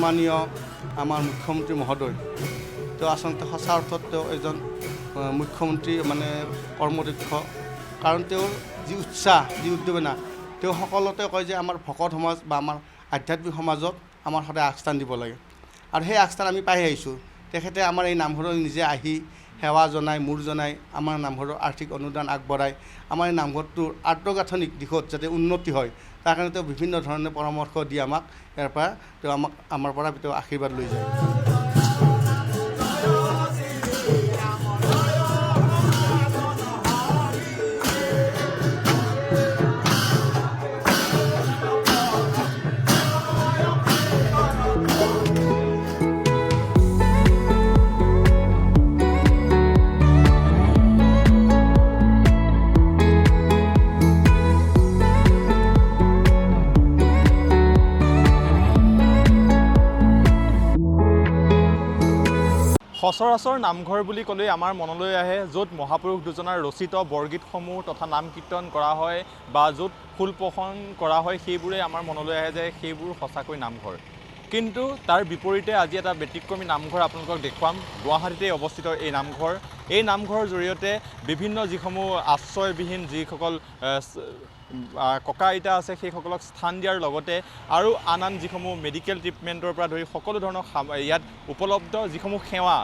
সন্মানীয় আমাৰ মুখ্যমন্ত্ৰী মহোদয় তেওঁ আচলতে সঁচা অৰ্থত তেওঁ এজন মুখ্যমন্ত্ৰী মানে কৰ্মদক্ষ কাৰণ তেওঁৰ যি উৎসাহ যি উদ্দীপনা তেওঁ সকলোতে কয় যে আমাৰ ভকত সমাজ বা আমাৰ আধ্যাত্মিক সমাজত আমাৰ সদায় আগস্থান দিব লাগে আৰু সেই আগস্থান আমি পাই আহিছোঁ তেখেতে আমাৰ এই নামঘৰত নিজে আহি সেৱা জনাই মূৰ জনাই আমাৰ নামঘৰৰ আৰ্থিক অনুদান আগবঢ়াই আমাৰ এই নামঘৰটোৰ আন্তঃগাঁথনিক দিশত যাতে উন্নতি হয় তাৰ কাৰণে তেওঁ বিভিন্ন ধৰণে পৰামৰ্শ দি আমাক ইয়াৰ পৰা তেওঁ আমাৰ পৰা তেওঁ আশীৰ্বাদ লৈ যায় সচৰাচৰ নামঘৰ বুলি ক'লে আমাৰ মনলৈ আহে য'ত মহাপুৰুষ দুজনাৰ ৰচিত বৰগীতসমূহ তথা নাম কীৰ্তন কৰা হয় বা য'ত ফুল প্ৰসং কৰা হয় সেইবোৰে আমাৰ মনলৈ আহে যে সেইবোৰ সঁচাকৈ নামঘৰ কিন্তু তাৰ বিপৰীতে আজি এটা ব্যতিক্ৰমী নামঘৰ আপোনালোকক দেখুৱাম গুৱাহাটীতে অৱস্থিত এই নামঘৰৰ জৰিয়তে বিভিন্ন যিসমূহ আশ্ৰয়বিহীন যিসকল ককা আইতা আছে সেইসকলক স্থান দিয়াৰ লগতে আৰু আন যিসমূহ মেডিকেল ট্ৰিটমেণ্টৰ পৰা ধৰি সকলো ধৰণৰ ইয়াত উপলব্ধ যিসমূহ সেৱা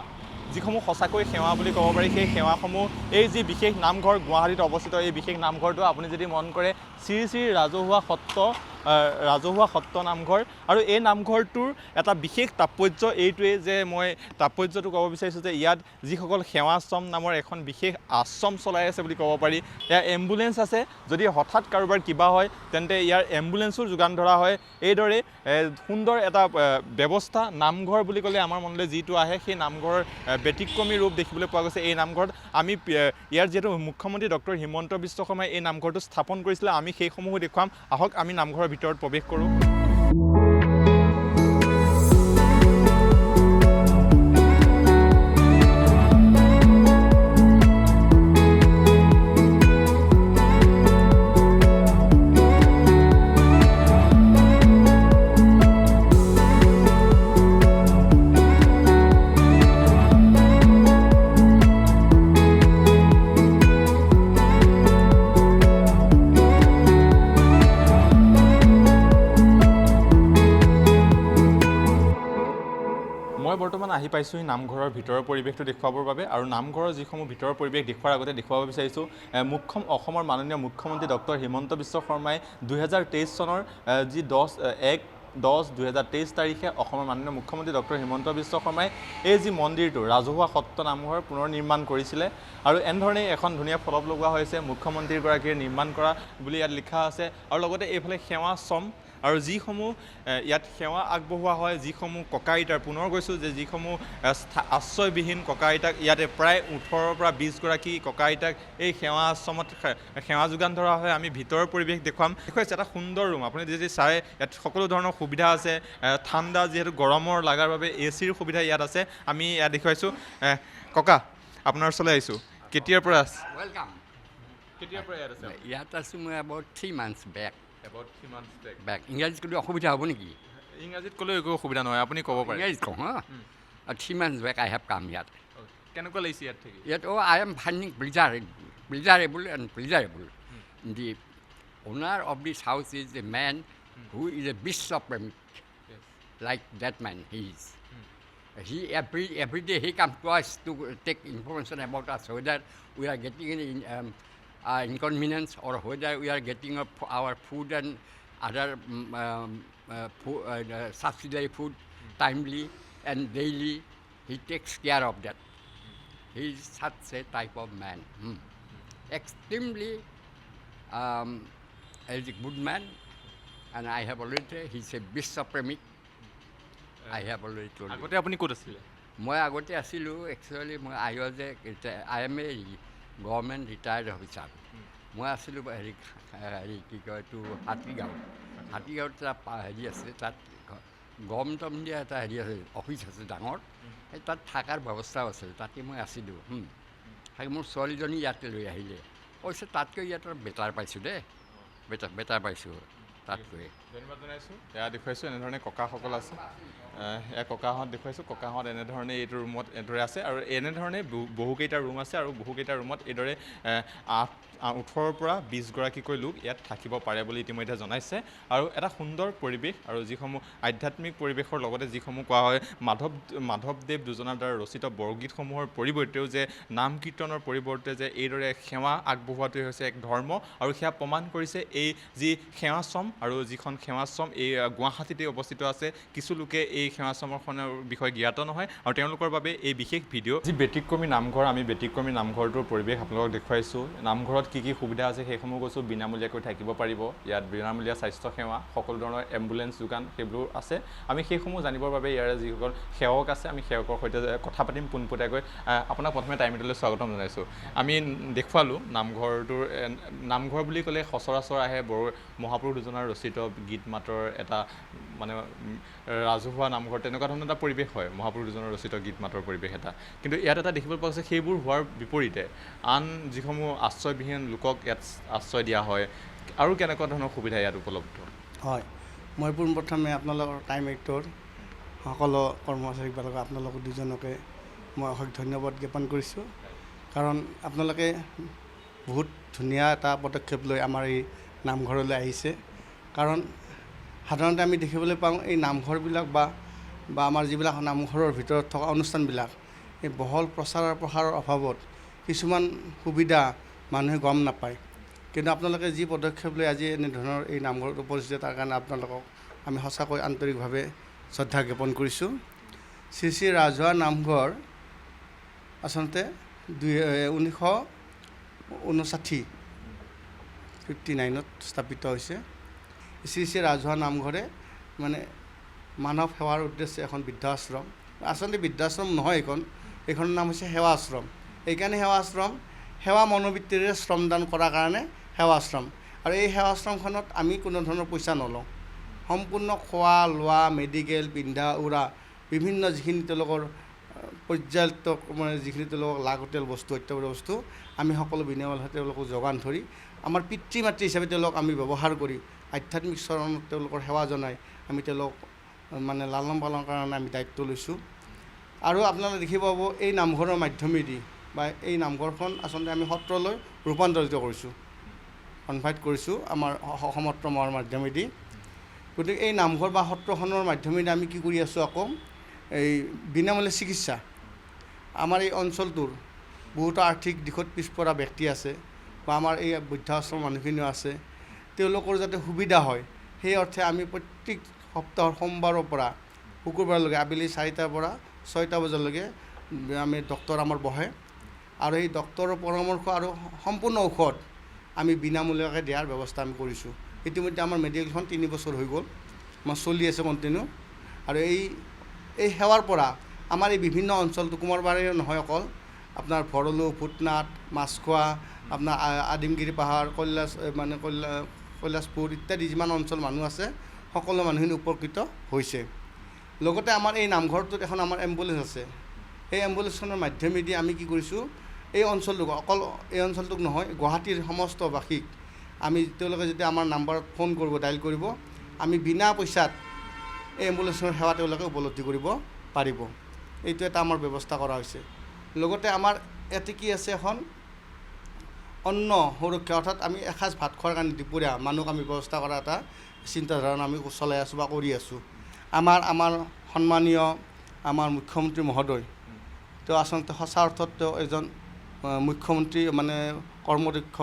যিসমূহ সঁচাকৈ সেৱা বুলি ক'ব পাৰি সেই সেৱাসমূহ এই যি বিশেষ নামঘৰ গুৱাহাটীত অৱস্থিত এই বিশেষ নামঘৰটো আপুনি যদি মন কৰে শ্ৰী শ্ৰী ৰাজহুৱা সত্ৰ নামঘৰ আৰু এই নামঘৰটোৰ এটা বিশেষ তাৎপৰ্য এইটোৱে যে মই তাৎপৰ্যটো ক'ব বিচাৰিছোঁ যে ইয়াত যিসকল সেৱাশ্ৰম নামৰ এখন বিশেষ আশ্ৰম চলাই আছে বুলি ক'ব পাৰি ইয়াৰ এম্বুলেঞ্চ আছে যদি হঠাৎ কাৰোবাৰ কিবা হয় তেন্তে ইয়াৰ এম্বুলেঞ্চৰ যোগান ধৰা হয় এইদৰে সুন্দৰ এটা ব্যৱস্থা নামঘৰ বুলি ক'লে আমাৰ মনলৈ যিটো আহে সেই নামঘৰৰ ব্যতিক্ৰমী ৰূপ দেখিবলৈ পোৱা গৈছে এই নামঘৰত আমি ইয়াৰ যিহেতু মুখ্যমন্ত্ৰী ডক্টৰ হিমন্ত বিশ্ব শৰ্মাই এই নামঘৰটো স্থাপন কৰিছিলে আমি সেইসমূহো দেখুৱাম আহক আমি নামঘৰৰ ভিতৰত প্ৰৱেশ কৰোঁ বৰ্তমান আহি পাইছোঁ নামঘৰৰ ভিতৰৰ পৰিৱেশটো দেখুৱাবৰ বাবে আৰু নামঘৰৰ যিসমূহ ভিতৰৰ পৰিৱেশ দেখুৱাৰ আগতে দেখুৱাব বিচাৰিছোঁ অসমৰ মাননীয় মুখ্যমন্ত্ৰী ডক্টৰ হিমন্ত বিশ্ব শৰ্মাই 2023 চনৰ যি 10/10/2023 তাৰিখে অসমৰ মাননীয় মুখ্যমন্ত্ৰী ডক্টৰ হিমন্ত বিশ্ব শৰ্মাই এই যি মন্দিৰটো ৰাজহুৱা সত্ৰ নামঘৰ পুনৰ নিৰ্মাণ কৰিছিলে আৰু এনেধৰণেই এখন ধুনীয়া ফলক লগোৱা হৈছে মুখ্যমন্ত্ৰীগৰাকীয়ে নিৰ্মাণ কৰা বুলি ইয়াত লিখা আছে আৰু লগতে এইফালে সেৱাশ্ৰম আৰু যিসমূহ ইয়াত সেৱা আগবঢ়োৱা হয় যিসমূহ ককা আইতাৰ পুনৰ কৈছোঁ যে যিসমূহ আশ্ৰয়বিহীন ককা আইতাক ইয়াতে প্ৰায় 18 পৰা 20 গৰাকী ককা আইতাক এই সেৱা আশ্ৰমত সেৱা যোগান ধৰা হয় আমি ভিতৰৰ পৰিৱেশ দেখুৱাইছে এটা সুন্দৰ ৰুম আপুনি যদি চাই ইয়াত সকলো ধৰণৰ সুবিধা আছে ঠাণ্ডা যিহেতু গৰমৰ লগাৰ বাবে এচিৰ সুবিধা ইয়াত আছে আমি ইয়াত দেখুৱাইছোঁ ককা আপোনাৰ ওচৰলৈ আহিছোঁ কেতিয়াৰ পৰা আছে ৱেলকাম কেতিয়াৰ পৰা ইয়াত আছে ইয়াত আছোঁ মই about 3 months back back ইংৰাজীত ক'লে অসুবিধা হ'ব নেকি ইংৰাজীত ক'লেও একো অসুবিধা নহয় আপুনি ক'ব পাৰে ইংৰাজীত কওঁ হা 3 months back I have come ইয়াত কেনেকুৱা লাগিছে ইয়াত থাকি ইয়াত I am finding pleasurable the owner of this house is a man who is a bishop like that man he is he every day he comes to us to take information about us whether we are getting any inconvenience or whether we are getting our food and other subsidiary food timely and daily. He takes care of that. He is such a type of man. Extremely a good man, and I have already, he's a bishop premic. I have already told you. আগতে আপুনি ক'ত আছিলে মই আগতে আছিলোঁ actually I am a government retired officer মই আছিলোঁ হেৰি কি কয় এইটো হাতীগাঁৱত এটা হেৰি আছে তাত গভৰ্ণমেণ্ট দিয়া এটা হেৰি আছে অফিচ আছে ডাঙৰ সেই তাত থকাৰ ব্যৱস্থাও আছে তাতে মই আছিলোঁ মোৰ ছোৱালীজনী ইয়াতে লৈ আহিলে কৈছে তাতকৈ ইয়াত বেটাৰ পাইছোঁ দেই বেটাৰ পাইছোঁ তাতকৈ। ধন্যবাদ জনাইছোঁ। এয়া দেখুৱাইছোঁ এনেধৰণে ককাসকল আছে, এয়া ককাহঁত দেখুৱাইছোঁ। ককাহঁত এনেধৰণে এইটো ৰুমত এনেদৰে আছে আৰু এনেধৰণে বহুকেইটা ৰুম আছে আৰু বহুকেইটা ৰুমত এইদৰে 18ৰ পৰা 20গৰাকীকৈ লোক ইয়াত থাকিব পাৰে বুলি ইতিমধ্যে জনাইছে। আৰু এটা সুন্দৰ পৰিৱেশ আৰু যিসমূহ আধ্যাত্মিক পৰিৱেশৰ লগতে যিসমূহ কোৱা হয় মাধৱদেৱ দুজনাৰ দ্বাৰা ৰচিত বৰগীতসমূহৰ পৰিৱৰ্তেও যে নাম কীৰ্তনৰ পৰিৱৰ্তে যে এইদৰে সেৱা আগবঢ়োৱাটোৱে হৈছে এক ধৰ্ম আৰু সেয়া প্ৰমাণ কৰিছে এই যি সেৱাশ্ৰম আৰু যিখন সেৱাশ্ৰম এই গুৱাহাটীতে অৱস্থিত আছে। কিছু লোকে এই সেৱাশ্ৰমখনৰ বিষয়ে জ্ঞাত নহয় আৰু তেওঁলোকৰ বাবে এই বিশেষ ভিডিঅ'। যি ব্যতিক্ৰমী নামঘৰ, আমি ব্যতিক্ৰমী নামঘৰটোৰ পৰিৱেশ আপোনালোকক দেখুৱাইছোঁ। নামঘৰত কি কি সুবিধা আছে সেইসমূহ কৈছোঁ। বিনামূলীয়াকৈ থাকিব পাৰিব, ইয়াত বিনামূলীয়া স্বাস্থ্যসেৱা, সকলো ধৰণৰ এম্বুলেঞ্চ যোগান সেইবোৰ আছে। আমি সেইসমূহ জানিবৰ বাবে ইয়াৰে যিসকল সেৱক আছে আমি সেৱকৰ সৈতে কথা পাতিম পোনপটীয়াকৈ। আপোনাক প্ৰথমে টাইমটোলৈ স্বাগতম জনাইছোঁ। আমি দেখুৱালোঁ নামঘৰটোৰ, নামঘৰ বুলি ক'লে সচৰাচৰ আহে মহাপুৰুষ দুজনাৰ ৰচিত গীত মাতৰ এটা মানে ৰাজহুৱা নামঘৰ, তেনেকুৱা ধৰণৰ এটা পৰিৱেশ হয়, মহাপুৰুষ দুজনৰ ৰচিত গীত মাতৰ পৰিৱেশ এটা। কিন্তু ইয়াত এটা দেখিবলৈ পোৱা গৈছে সেইবোৰ হোৱাৰ বিপৰীতে আন যিসমূহ আশ্ৰয়বিহীন লোকক ইয়াত আশ্ৰয় দিয়া হয়। আৰু কেনেকুৱা ধৰণৰ সুবিধা ইয়াত উপলব্ধ? হয়, মই পোনপ্ৰথমে আপোনালোকৰ টাইম এইটৰ সকলো কৰ্মচাৰীক বা আপোনালোক দুজনকে মই অশেষ ধন্যবাদ জ্ঞাপন কৰিছোঁ। কাৰণ আপোনালোকে বহুত ধুনীয়া এটা পদক্ষেপ লৈ আমাৰ এই নামঘৰলৈ আহিছে। কাৰণ সাধাৰণতে আমি দেখিবলৈ পাওঁ এই নামঘৰবিলাক বা আমাৰ যিবিলাক নামঘৰৰ ভিতৰত থকা অনুষ্ঠানবিলাক এই বহল প্ৰসাৰৰ অভাৱত কিছুমান সুবিধা মানুহে গম নাপায়। কিন্তু আপোনালোকে যি পদক্ষেপ লৈ আজি এনেধৰণৰ এই নামঘৰত উপস্থিত তাৰ কাৰণে আপোনালোকক আমি সঁচাকৈ আন্তৰিকভাৱে শ্ৰদ্ধা জ্ঞাপন কৰিছোঁ। শ্ৰী শ্ৰী ৰাজহুৱা নামঘৰ আচলতে 1959 স্থাপিত হৈছে। শ্ৰী শ্ৰী ৰাজহুৱা নামঘৰে মানে মানৱ সেৱাৰ উদ্দেশ্যে এখন বৃদ্ধাশ্ৰম, আচলতে বৃদ্ধাশ্ৰম নহয়, এইখনৰ নাম হৈছে সেৱা আশ্ৰম। এইকাৰণে সেৱা আশ্ৰম, সেৱা মনোবৃত্তিৰে শ্ৰমদান কৰাৰ কাৰণে সেৱা আশ্ৰম। আৰু এই সেৱা আশ্ৰমখনত আমি কোনো ধৰণৰ পইচা নলওঁ। সম্পূৰ্ণ খোৱা লোৱা, মেডিকেল, পিন্ধা উৰা, বিভিন্ন যিখিনি তেওঁলোকৰ পৰ্যাপ্ত মানে যিখিনি তেওঁলোকক লাগতিয়াল বস্তু, অত্যাৱশ্যকীয় বস্তু আমি সকলো বিনামূলীয়াভাৱে তেওঁলোকক যোগান ধৰি আমাৰ পিতৃ মাতৃ হিচাপে তেওঁলোকক আমি ব্যৱহাৰ কৰি আধ্যাত্মিক চৰণত তেওঁলোকৰ সেৱা জনাই আমি তেওঁলোকক মানে লালন পালনৰ কাৰণে আমি দায়িত্ব লৈছোঁ। আৰু আপোনালোকে দেখি পাব এই নামঘৰৰ মাধ্যমেদি বা এই নামঘৰখন আচলতে আমি সত্ৰলৈ ৰূপান্তৰিত কৰিছোঁ, কনভাৰ্ট কৰিছোঁ আমাৰ সমত্ৰমৰ মাধ্যমেদি। গতিকে এই নামঘৰ বা সত্ৰখনৰ মাধ্যমেদি আমি কি কৰি আছোঁ, আকৌ এই বিনামূলীয়া চিকিৎসা। আমাৰ এই অঞ্চলটোৰ বহুতো আৰ্থিক দিশত পিছপৰা ব্যক্তি আছে বা আমাৰ এই বৃদ্ধাশ্ৰমৰ মানুহখিনিও আছে, তেওঁলোকৰ যাতে সুবিধা হয় সেই অৰ্থে আমি প্ৰত্যেক সপ্তাহৰ সোমবাৰৰ পৰা শুকুৰবাৰলৈকে আবেলি 4টাৰ পৰা 6টা বজালৈকে আমি ডক্তৰ আমাৰ বহে। আৰু এই ডক্তৰৰ পৰামৰ্শ আৰু সম্পূৰ্ণ ঔষধ আমি বিনামূলীয়াকৈ দিয়াৰ ব্যৱস্থা আমি কৰিছোঁ। ইতিমধ্যে আমাৰ মেডিকেলখন 3 বছৰ হৈ গ'ল, আমাৰ চলি আছে কণ্টিনিউ। আৰু এই সেৱাৰ পৰা আমাৰ এই বিভিন্ন অঞ্চলটো কুমাৰবাৰী নহয়, অকল আপোনাৰ ভৰলু, ভূটনাথ, মাছখোৱা, আপোনাৰ আদিমগিৰি পাহাৰ, কৈলাশপুৰ ইত্যাদি যিমান অঞ্চল মানুহ আছে সকলো মানুহখিনি উপকৃত হৈছে। লগতে আমাৰ এই নামঘৰটোত এখন আমাৰ এম্বুলেঞ্চ আছে। এই এম্বুলেঞ্চখনৰ মাধ্যমেদি আমি কি কৰিছোঁ, এই অঞ্চলটোক, অকল এই অঞ্চলটোক নহয়, গুৱাহাটীৰ সমস্ত বাসীক আমি তেওঁলোকে যেতিয়া আমাৰ নাম্বাৰত ফোন কৰিব, ডাইল কৰিব, আমি বিনা পইচাত এই এম্বুলেঞ্চৰ সেৱা তেওঁলোকে উপলব্ধি কৰিব পাৰিব। এইটো এটা আমাৰ ব্যৱস্থা কৰা হৈছে। লগতে আমাৰ ইয়াতে কি আছে, এখন অন্ন সুৰক্ষা, অৰ্থাৎ আমি এসাঁজ ভাত খোৱাৰ কাৰণে দুপৰীয়া মানুহক আমি ব্যৱস্থা কৰা এটা চিন্তাধাৰণা আমি চলাই আছোঁ বা কৰি আছোঁ। আমাৰ সন্মানীয় আমাৰ মুখ্যমন্ত্ৰী মহোদয়, তেওঁ আচলতে সঁচা অৰ্থত তেওঁ এজন মুখ্যমন্ত্ৰী মানে কৰ্মদক্ষ।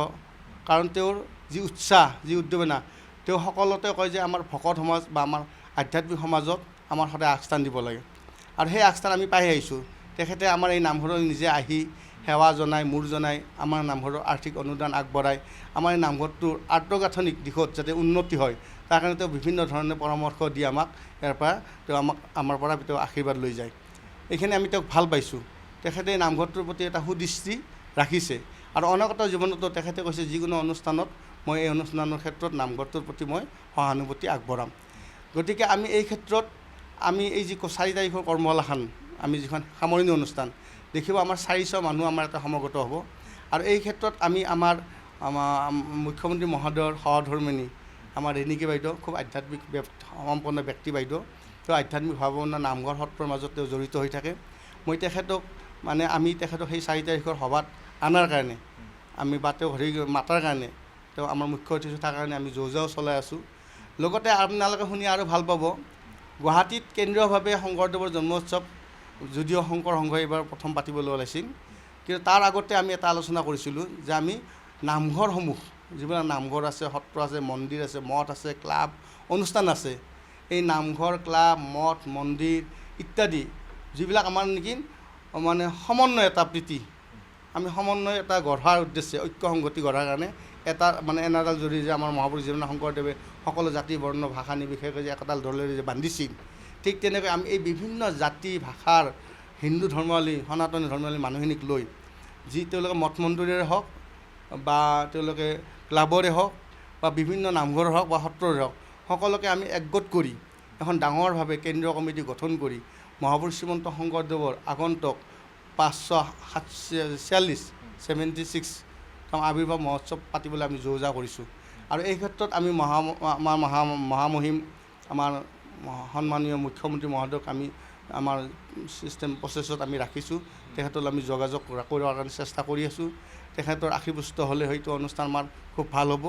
কাৰণ তেওঁৰ যি উৎসাহ, যি উদ্দীপনা, তেওঁ সকলোতে কয় যে আমাৰ ভকত সমাজ বা আমাৰ আধ্যাত্মিক সমাজত আমাৰ সদায় আগস্থান দিব লাগে। আৰু সেই আগস্থান আমি পাই আহিছোঁ। তেখেতে আমাৰ এই নামঘৰলৈ নিজে আহি সেৱা জনাই, মূৰ জনাই, আমাৰ নামঘৰৰ আৰ্থিক অনুদান আগবঢ়াই আমাৰ এই নামঘৰটোৰ আন্তঃগাঁথনিক দিশত যাতে উন্নতি হয় তাৰ কাৰণে তেওঁ বিভিন্ন ধৰণে পৰামৰ্শ দি আমাক ইয়াৰ পৰা তেওঁ আমাৰ পৰা তেওঁ আশীৰ্বাদ লৈ যায়। এইখিনি আমি তেওঁক ভাল পাইছোঁ। তেখেতে নামঘৰটোৰ প্ৰতি এটা সুদৃষ্টি ৰাখিছে। আৰু অনাগত জীৱনতো তেখেতে কৈছে যিকোনো অনুষ্ঠানত মই এই অনুষ্ঠানৰ ক্ষেত্ৰত নামঘৰটোৰ প্ৰতি মই সহানুভূতি আগবঢ়াম। গতিকে আমি এই ক্ষেত্ৰত আমি এই যি 4 তাৰিখৰ কৰ্মশালাখন, আমি যিখন সামৰণি অনুষ্ঠান দেখিব, আমাৰ 400 মানুহ আমাৰ এটা সমবেত হ'ব। আৰু এই ক্ষেত্ৰত আমি আমাৰ মুখ্যমন্ত্ৰী মহোদয়ৰ সহধৰ্মিনী আমাৰ ৰেণিকী বাইদেউ খুব আধ্যাত্মিক সম্পন্ন ব্যক্তি বাইদেউ। তেওঁ আধ্যাত্মিক ভাৱনা নামঘৰ সত্ৰৰ মাজত তেওঁ জড়িত হৈ থাকে। মই তেখেতক মানে আমি তেখেতক সেই 4 তাৰিখৰ সভাত আনাৰ কাৰণে আমি বা তেওঁ হেৰি মাতাৰ কাৰণে তেওঁ আমাৰ মুখ্য অতিথি থকাৰ কাৰণে আমি যো-জাও চলাই আছোঁ। লগতে আপোনালোকে শুনি আৰু ভাল পাব, গুৱাহাটীত কেন্দ্ৰীয়ভাৱে শংকৰদেৱৰ জন্মোৎসৱ যদিও শংকৰ সংঘই এইবাৰ প্ৰথম পাতিবলৈ ওলাইছিল, কিন্তু তাৰ আগতে আমি এটা আলোচনা কৰিছিলোঁ যে আমি নামঘৰসমূহ যিবিলাক নামঘৰ আছে, সত্ৰ আছে, মন্দিৰ আছে, মঠ আছে, ক্লাব অনুষ্ঠান আছে, এই নামঘৰ, ক্লাব, মঠ, মন্দিৰ ইত্যাদি যিবিলাক আমাৰ নেকি মানে সমন্বয় এটা প্ৰীতি, আমি সমন্বয় এটা গঢ়াৰ উদ্দেশ্যে ঐক্য সংগতি গঢ়াৰ কাৰণে এটা মানে এনাডাল জৰি যে আমাৰ মহাপুৰুষ জীৱন শংকৰদেৱে সকলো জাতি বৰ্ণ ভাষা নিৰ্বিশেষে যে একোডাল ডলেৰে যে বান্ধিছিল, ঠিক তেনেকৈ আমি এই বিভিন্ন জাতি ভাষাৰ হিন্দু ধৰ্মাৱলী, সনাতনী ধৰ্মাৱলী মানুহখিনিক লৈ যি তেওঁলোকে মঠ মন্দিৰেৰে হওক বা তেওঁলোকে ক্লাবৰে হওক বা বিভিন্ন নামঘৰৰ হওক বা সত্ৰৰে হওক, সকলোকে আমি একগোট কৰি এখন ডাঙৰভাৱে কেন্দ্ৰীয় কমিটি গঠন কৰি মহাপুৰুষ শ্ৰীমন্ত শংকৰদেৱৰ আগন্তুক 546 আৱিৰ্ভাৱ মহোৎসৱ পাতিবলৈ আমি যো-জা কৰিছোঁ। আৰু এই ক্ষেত্ৰত আমি আমাৰ মহামহিম আমাৰ সন্মানীয় মুখ্যমন্ত্ৰী মহোদয়ক আমি আমাৰ চিষ্টেম প্ৰচেছত আমি ৰাখিছোঁ। তেখেতলৈ আমি যোগাযোগ কৰাৰ কাৰণে চেষ্টা কৰি আছোঁ। তেখেতৰ আশীপুষ্ট হ'লে হয়তো অনুষ্ঠান আমাৰ খুব ভাল হ'ব।